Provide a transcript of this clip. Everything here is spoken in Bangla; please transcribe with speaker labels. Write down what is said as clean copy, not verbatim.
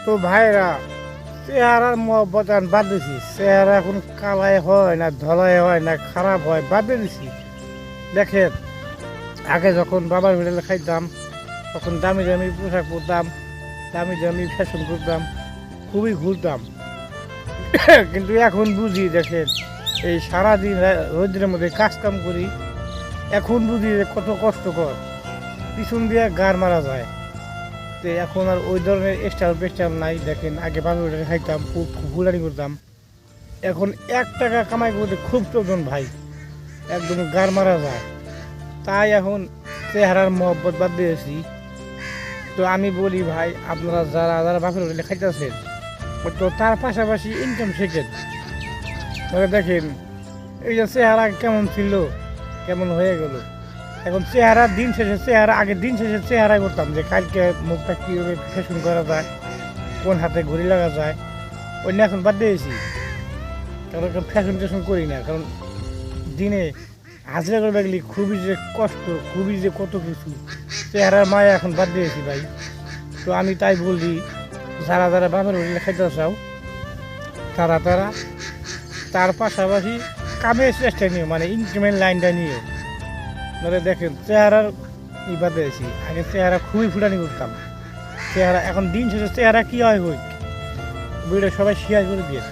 Speaker 1: তো ভাইরা চেহারার মহব্বত আমি বাদ দিছি। চেহারা এখন কালাই হয় না ধলাই হয় না খারাপ হয় বাদ দিয়ে দিছি। দেখেন আগে যখন বাবার হোটেলে খাইতাম তখন দামি দামি পোশাক পরতাম, দামি দামি ফ্যাশন করতাম, খুবই ঘুরতাম। কিন্তু এখন বুঝি দেখেন এই সারাদিন রোদ্রের মধ্যে কাজ কাম করি, এখন বুঝি যে কত কষ্টকর, পিছন দিয়ে গার মারা যায়। তো এখন আর ওই ধরনের স্টাইল পেস্টাইল নাই। দেখেন আগে বাবার হোটেলে খাইতাম, খুব ঘুরানি করতাম, এখন 1 টাকা কামাই করতে খুব প্রয়োজন ভাই, একদম গার মারা যায়। তাই এখন চেহারার মহব্বত বাদ দিয়েছি। তো আমি বলি ভাই, আপনারা যারা যারা বাপের হোটেলে খাইতেছেন তো তার পাশাপাশি ইনকাম শেখেন। তবে দেখেন এই যে চেহারা কেমন ছিল কেমন হয়ে গেল, এখন চেহারা দিন শেষে চেহারা আগে দিন শেষে চেহারাই করতাম যে কালকে মুখটা কীভাবে ফ্যাশন করা যায়, কোন হাতে ঘড়ি লাগা যায়, ওই নিয়ে এখন বাদ দিয়েছি। কারণ এখন ফ্যাশন ট্যাশন করি না, কারণ দিনে হাজিরা করে গেলে খুবই যে কষ্ট, খুবই যে কত কিছু, চেহারার মায়া এখন বাদ দিয়েছি ভাই। তো আমি তাই বলি, যারা যারা বাবার হোটেলে খাইতে চাও তারা তারা তার পাশাপাশি কামের চেষ্টা নিও, মানে ইনকামের লাইনটা নিও। নাহলে দেখেন চেহারার বাদ দিয়েছি। আগে চেহারা খুবই ফুটানি করতাম, চেহারা এখন দিন শেষে চেহারা কী হয় হই ভিডিও সবাই শেয়ার করে দিয়ে।